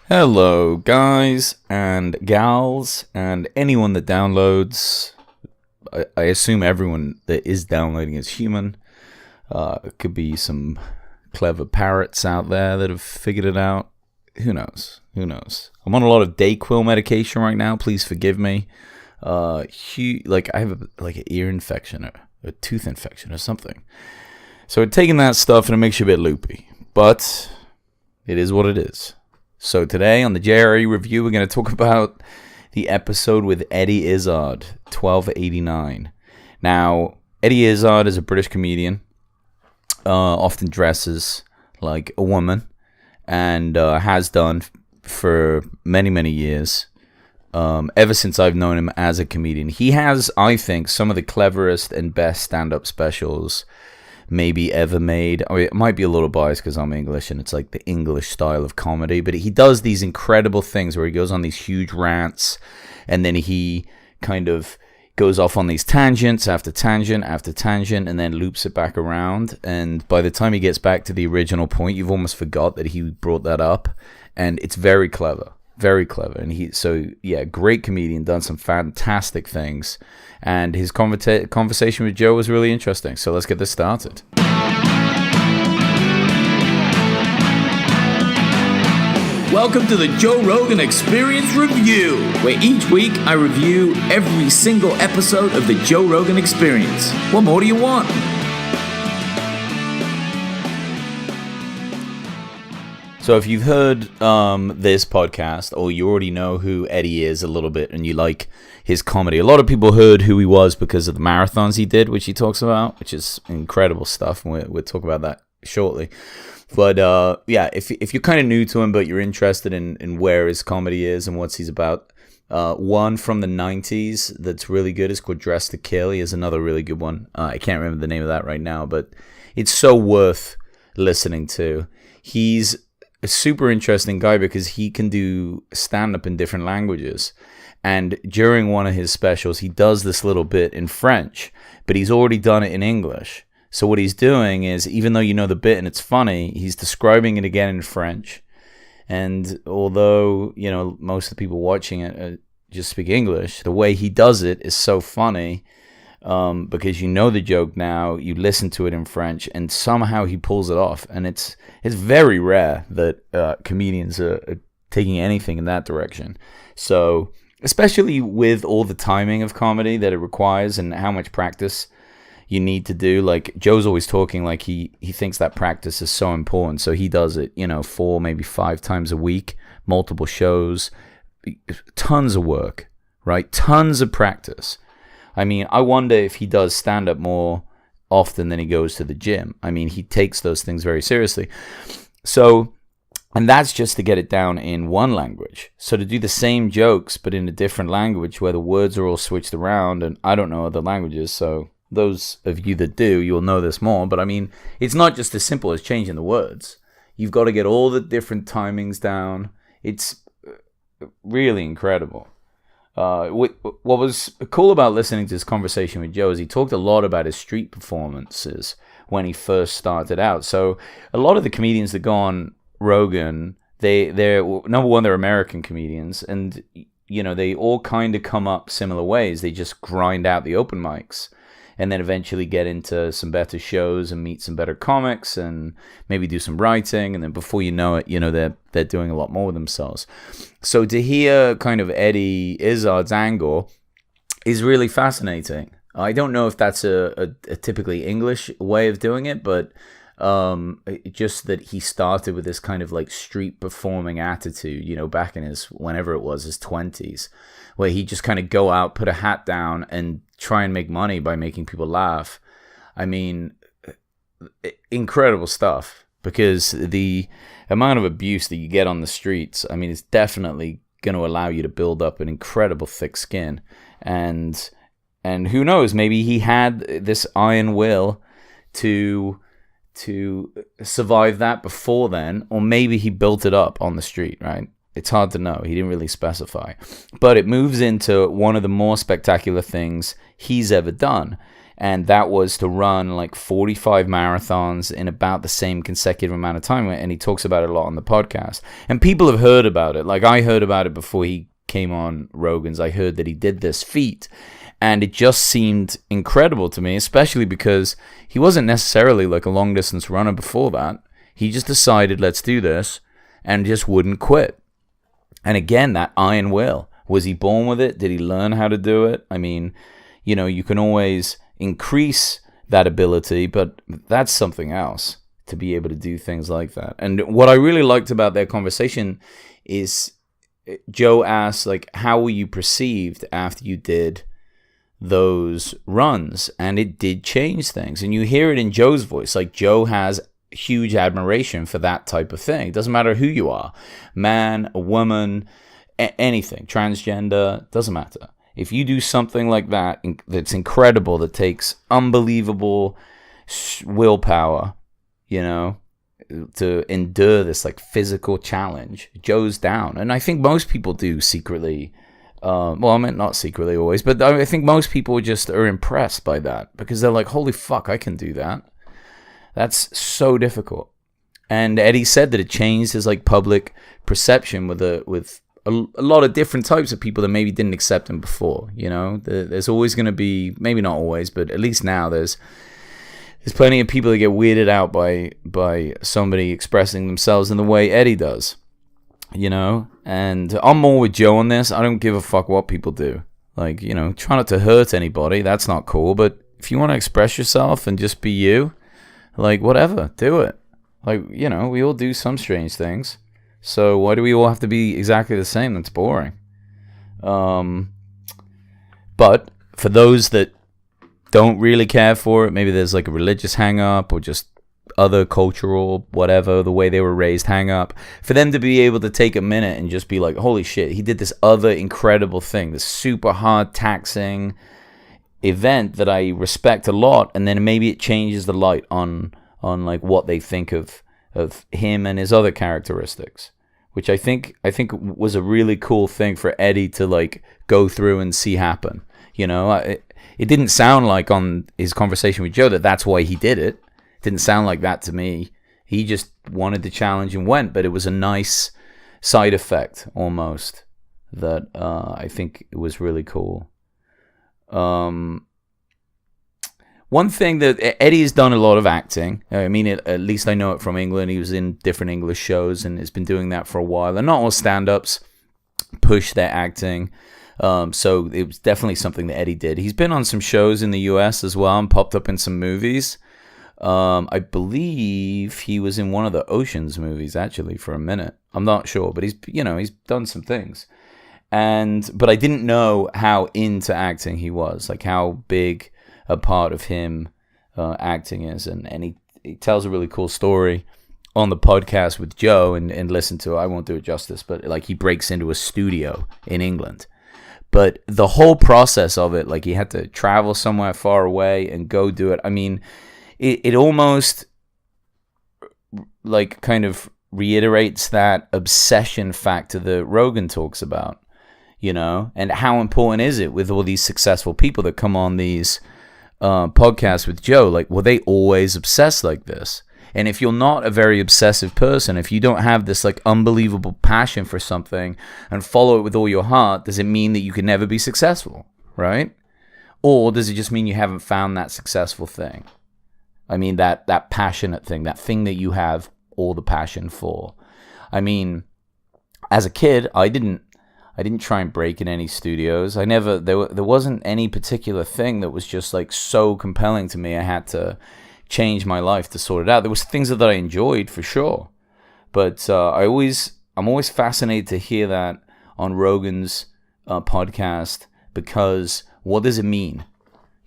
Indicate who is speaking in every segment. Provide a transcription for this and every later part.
Speaker 1: Hello, guys and gals, and anyone that downloads. I assume everyone that is downloading is human. It could be some clever parrots out there that have figured it out. Who knows? Who knows? I'm on a lot of Dayquil medication right now. Please forgive me. I have an ear infection or a tooth infection or something. So I'm taking that stuff and it makes you a bit loopy. But it is what it is. So today on the JRE review, we're going to talk about the episode with Eddie Izzard, 1289. Now, Eddie Izzard is a British comedian, often dresses like a woman, and has done for many, many years, ever since I've known him as a comedian. He has, I think, some of the cleverest and best stand-up specials maybe ever made. I mean, it might be a little biased because I'm English and it's like the English style of comedy, but he does these incredible things where he goes on these huge rants and then he kind of goes off on these tangents after tangent after tangent and then loops it back around, and by the time he gets back to the original point, you've almost forgot that he brought that up, and it's very clever. Very clever. And great comedian, done some fantastic things. And his conversation with Joe was really interesting. So let's get this started.
Speaker 2: Welcome to the Joe Rogan Experience Review, where each week I review every single episode of the Joe Rogan Experience. What more do you want?
Speaker 1: So if you've heard this podcast, or you already know who Eddie is a little bit and you like his comedy, a lot of people heard who he was because of the marathons he did, which he talks about, which is incredible stuff, and we'll talk about that shortly. But if you're kind of new to him but you're interested in where his comedy is and what he's about, one from the 90s that's really good is called Dress to Kill. He has another really good one. I can't remember the name of that right now, but it's so worth listening to. He's a super interesting guy because he can do stand-up in different languages. And during one of his specials, he does this little bit in French, but he's already done it in English. So what he's doing is, even though you know the bit and it's funny, he's describing it again in French. And although, you know, most of the people watching it just speak English, the way he does it is so funny. Because you know the joke now, you listen to it in French, and somehow he pulls it off. And it's very rare that comedians are taking anything in that direction. So, especially with all the timing of comedy that it requires and how much practice you need to do. Like, Joe's always talking like he thinks that practice is so important. So he does it, 4, maybe 5 times a week, multiple shows, tons of work, right? Tons of practice. I mean, I wonder if he does stand-up more often than he goes to the gym. I mean, he takes those things very seriously. So, and that's just to get it down in one language. So to do the same jokes, but in a different language where the words are all switched around, and I don't know other languages, so those of you that do, you'll know this more. But I mean, it's not just as simple as changing the words. You've got to get all the different timings down. It's really incredible. What was cool about listening to this conversation with Joe is he talked a lot about his street performances when he first started out. So a lot of the comedians that go on Rogan, they're number one, they're American comedians, and they all kind of come up similar ways. They just grind out the open mics and then eventually get into some better shows and meet some better comics and maybe do some writing, and then before you know it, they're doing a lot more with themselves. So to hear kind of Eddie Izzard's angle is really fascinating. I don't know if that's a typically English way of doing it, but just that he started with this kind of like street performing attitude, back in his 20s, where he just kind of go out, put a hat down, and try and make money by making people laugh. I mean, incredible stuff, because the amount of abuse that you get on the streets, I mean, it's definitely going to allow you to build up an incredible thick skin. And who knows, maybe he had this iron will to survive that before then, or maybe he built it up on the street, right? It's hard to know. He didn't really specify. But it moves into one of the more spectacular things he's ever done. And that was to run like 45 marathons in about the same consecutive amount of time. And he talks about it a lot on the podcast. And people have heard about it. Like, I heard about it before he came on Rogan's. I heard that he did this feat. And it just seemed incredible to me, especially because he wasn't necessarily like a long distance runner before that. He just decided, let's do this, and just wouldn't quit. And again, that iron will. Was he born with it? Did he learn how to do it? I mean, you know, you can always increase that ability, but that's something else, to be able to do things like that. And what I really liked about their conversation is Joe asked, like, how were you perceived after you did those runs? And it did change things. And you hear it in Joe's voice. Like, Joe has huge admiration for that type of thing. It doesn't matter who you are, man, a woman, anything, transgender, doesn't matter. If you do something like that that's incredible, that takes unbelievable willpower, you know, to endure this like physical challenge, Joe's down. And I think most people do secretly. Well, I mean, not secretly always, but I think most people just are impressed by that because they're like, holy fuck, I can do that. That's so difficult. And Eddie said that it changed his like public perception with a lot of different types of people that maybe didn't accept him before. You know, there's always going to be, maybe not always, but at least now there's plenty of people that get weirded out by somebody expressing themselves in the way Eddie does. You know, and I'm more with Joe on this. I don't give a fuck what people do. Like, you know, try not to hurt anybody. That's not cool. But if you want to express yourself and just be you, like, whatever, do it. Like, you know, we all do some strange things. So why do we all have to be exactly the same? That's boring. But for those that don't really care for it, maybe there's like a religious hang up or just other cultural, whatever, the way they were raised hang up, for them to be able to take a minute and just be like, holy shit, he did this other incredible thing, this super hard, taxing event that I respect a lot, and then maybe it changes the light on like what they think of him and his other characteristics, which I think was a really cool thing for Eddie to like go through and see happen. You know, it didn't sound like on his conversation with Joe that that's why he did it. It didn't sound like that to me. He just wanted the challenge and went, but it was a nice side effect almost that I think it was really cool. One thing that Eddie's done a lot of acting. I mean, at least I know it from England. He was in different English shows and has been doing that for a while. And not all stand-ups push their acting. So it was definitely something that Eddie did. He's been on some shows in the US as well and popped up in some movies. I believe he was in one of the Oceans movies actually for a minute. I'm not sure, but he's done some things. But I didn't know how into acting he was, like how big a part of him acting is. And he tells a really cool story on the podcast with Joe, and listen to it. I won't do it justice, but like he breaks into a studio in England. But the whole process of it, like he had to travel somewhere far away and go do it. I mean, it almost like kind of reiterates that obsession factor that Rogan talks about, you know, and how important is it with all these successful people that come on these podcasts with Joe? Like, were they always obsessed like this? And if you're not a very obsessive person, if you don't have this like unbelievable passion for something and follow it with all your heart, does it mean that you can never be successful, right? Or does it just mean you haven't found that successful thing? I mean, that passionate thing, that thing that you have all the passion for. I mean, as a kid, I didn't try and break in any studios. There wasn't any particular thing that was just like so compelling to me. I had to change my life to sort it out. There was things that I enjoyed for sure, but I'm always fascinated to hear that on Rogan's podcast, because what does it mean?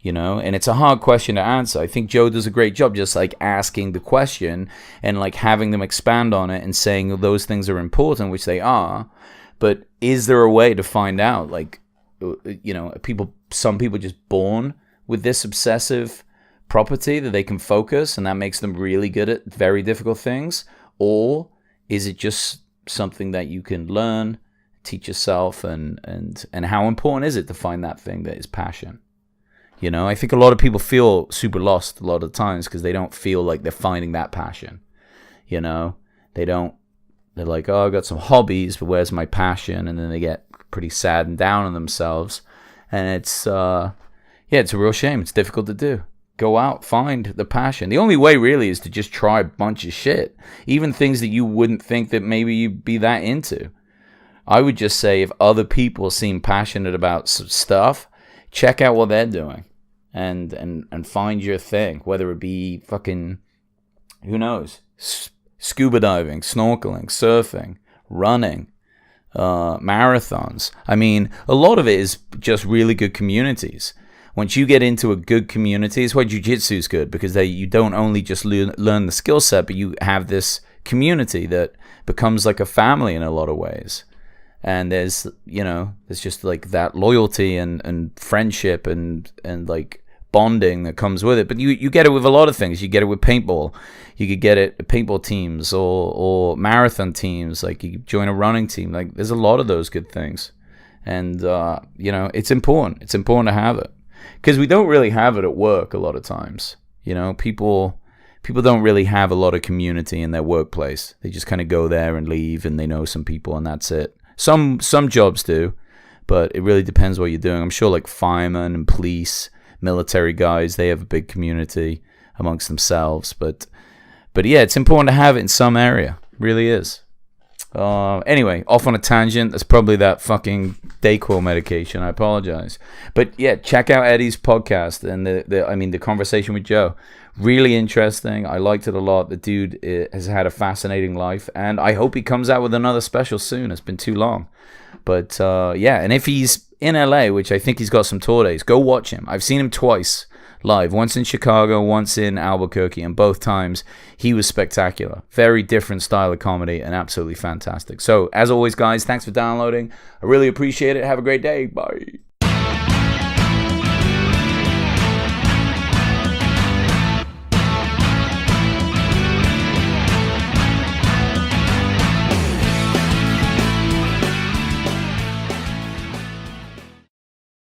Speaker 1: You know, and it's a hard question to answer. I think Joe does a great job just like asking the question and like having them expand on it and saying those things are important, which they are. But is there a way to find out? Like, you know, some people just born with this obsessive property that they can focus and that makes them really good at very difficult things? Or is it just something that you can learn, teach yourself, and how important is it to find that thing that is passion? You know, I think a lot of people feel super lost a lot of times because they don't feel like they're finding that passion. You know, they're like, oh, I got some hobbies, but where's my passion? And then they get pretty sad and down on themselves. And it's a real shame. It's difficult to do. Go out, find the passion. The only way really is to just try a bunch of shit, even things that you wouldn't think that maybe you'd be that into. I would just say if other people seem passionate about some stuff, check out what they're doing and find your thing, whether it be fucking, who knows, scuba diving, snorkeling, surfing, running, marathons. I mean, a lot of it is just really good communities. Once you get into a good community, it's why jiu-jitsu is good, because you don't only just learn the skill set, but you have this community that becomes like a family in a lot of ways. And there's just like that loyalty and friendship and like bonding that comes with it. But you get it with a lot of things. You get it with paintball. You could get it at paintball teams or marathon teams. Like you join a running team. Like there's a lot of those good things. And, it's important. It's important to have it. Because we don't really have it at work a lot of times. You know, people don't really have a lot of community in their workplace. They just kind of go there and leave and they know some people and that's it. Some jobs do, but it really depends what you're doing. I'm sure like firemen and police, military guys, they have a big community amongst themselves. But yeah, it's important to have it in some area. It really is. Anyway, off on a tangent. That's probably that fucking Dayquil medication. I apologize. But yeah, check out Eddie's podcast and the conversation with Joe. Really interesting. I liked it a lot. The dude has had a fascinating life, and I hope he comes out with another special soon. It's been too long. But yeah, and if he's in LA, which I think he's got some tour days, go watch him. I've seen him twice live, once in Chicago, once in Albuquerque, and both times he was spectacular. Very different style of comedy and absolutely fantastic. So as always, guys, thanks for downloading. I really appreciate it. Have a great day. Bye.